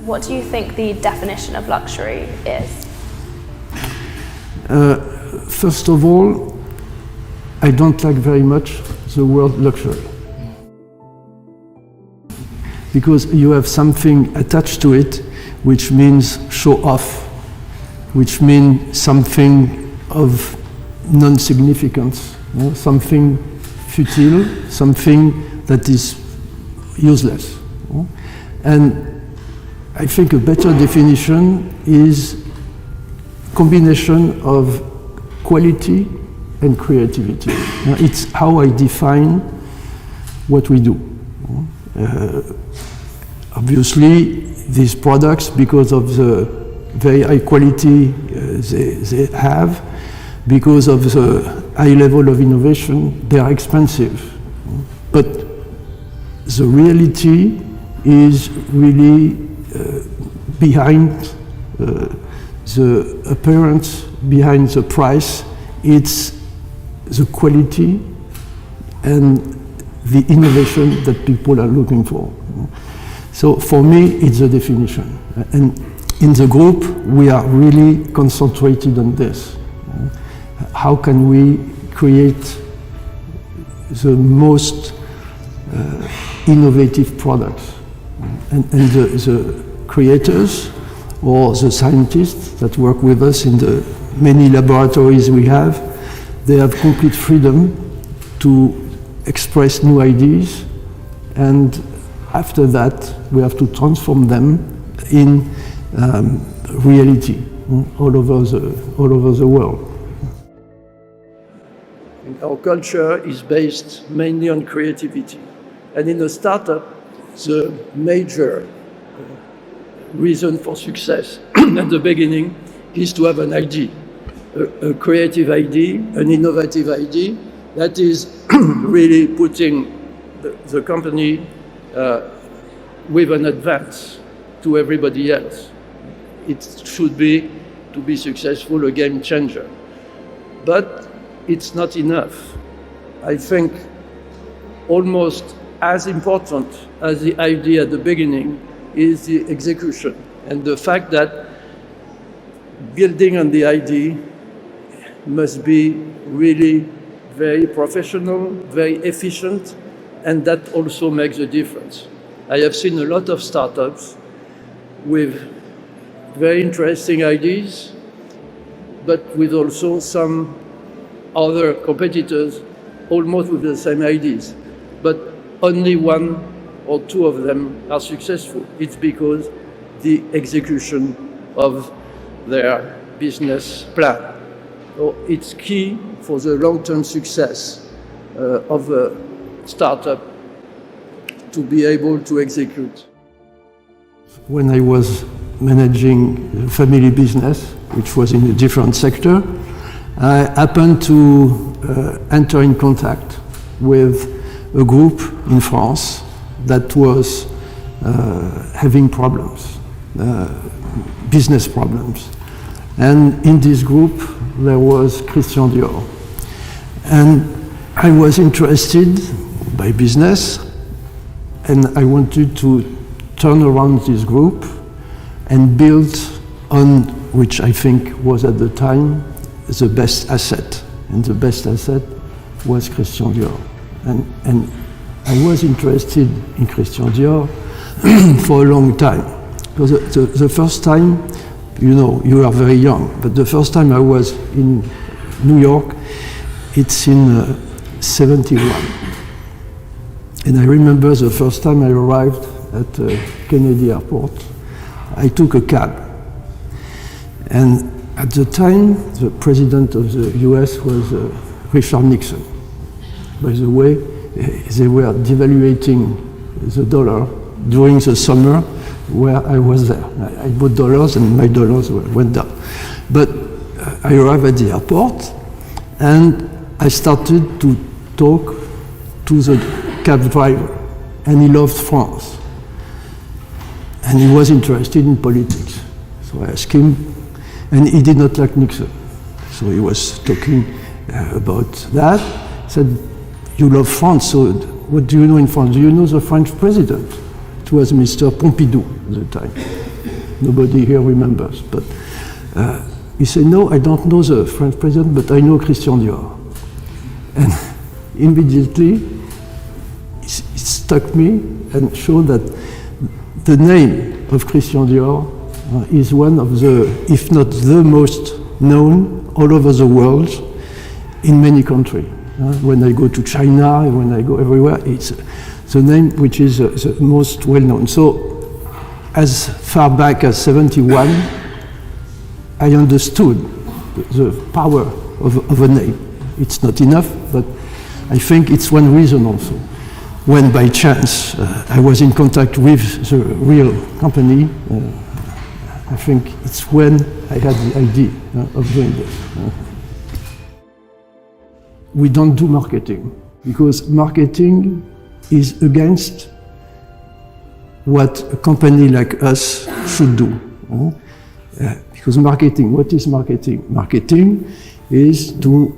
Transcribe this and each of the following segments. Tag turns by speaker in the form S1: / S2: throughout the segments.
S1: What do you think the definition of luxury is?
S2: First of all, I don't like very much the word luxury. Because you have something attached to it which means show off, which means something of non-significance, something futile, something that is useless. And I think a better definition is combination of quality and creativity. It's how I define what we do. Obviously, these products, because of the very high quality they have, because of the high level of innovation, they are expensive. But the reality is really behind the appearance, behind the price. It's the quality and the innovation that people are looking for. So for me, it's the definition. And in the group, we are really concentrated on this. How can we create the most innovative products? And the creators or the scientists that work with us in the many laboratories we have, they have complete freedom to express new ideas, and after that we have to transform them in reality all over the world. Our culture is based mainly on creativity, and in a startup the major reason for success at the beginning is to have an idea, a creative idea, an innovative idea that is really putting the company with an advance to everybody else. It should be, to be successful, a game changer. But it's not enough. I think almost as important as the idea at the beginning is the execution, and the fact that building on the idea must be really very professional, very efficient, and that also makes a difference. I have seen a lot of startups with very interesting ideas, but with also some other competitors almost with the same ideas, but only one or two of them are successful. It's because the execution of their business plan. So it's key for the long-term success of a startup to be able to execute. When I was managing a family business, which was in a different sector, I happened to enter in contact with a group in France that was having problems, business problems. And in this group, there was Christian Dior. And I was interested by business, and I wanted to turn around this group and build on which I think was at the time the best asset. And the best asset was Christian Dior. And I was interested in Christian Dior for a long time. Because the first time, you know, you are very young, but the first time I was in New York, it's in 71. And I remember the first time I arrived at Kennedy Airport, I took a cab. And at the time, the president of the US was Richard Nixon. By the way, they were devaluating the dollar during the summer where I was there. I bought dollars and my dollars went down. But I arrived at the airport and I started to talk to the cab driver, and he loved France. And he was interested in politics. So I asked him, and he did not like Nixon. So he was talking about that. He said, "You love France, so what do you know in France? Do you know the French president?" It was Mr. Pompidou at the time. Nobody here remembers, but he said, no, I don't know the French president, but I know Christian Dior. And immediately, it struck me and showed that the name of Christian Dior is one of the, if not the most known all over the world in many countries. When I go to China, when I go everywhere, it's the name which is the most well known. So as far back as 71, I understood the power of a name. It's not enough, but I think it's one reason also. When by chance I was in contact with the real company, I think it's when I had the idea of doing this. We don't do marketing because marketing is against what a company like us should do. Because marketing, what is marketing? Marketing is to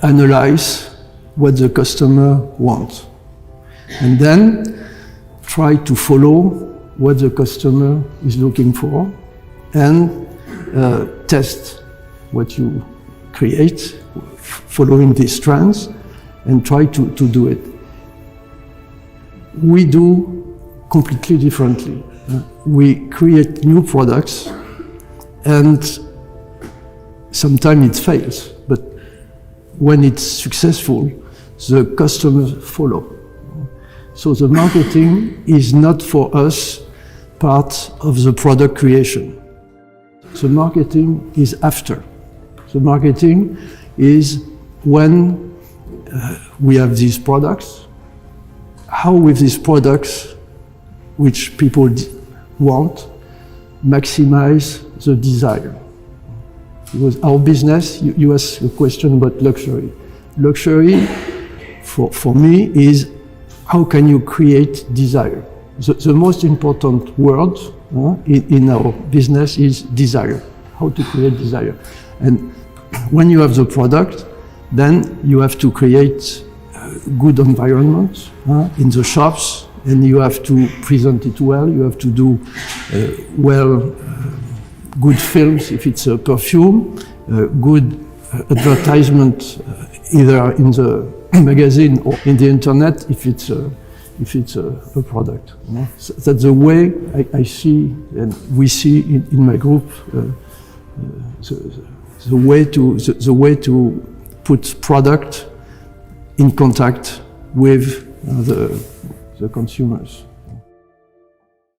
S2: analyze what the customer wants and then try to follow what the customer is looking for and test what you create following these trends and try to do it. We do completely differently. We create new products and sometimes it fails, but when it's successful, the customers follow. So the marketing is not for us part of the product creation. The marketing is after. The marketing is when we have these products, how with these products, which people want, maximize the desire. Because our business, you asked a question about luxury. Luxury, for me, is how can you create desire? The most important word in our business is desire, how to create desire. And when you have the product, then you have to create good environment in the shops, and you have to present it well, you have to do good films if it's a perfume, good advertisement either in the magazine or in the internet if it's a product. So that's the way I see and we see in my group the way to put product in contact with the consumers.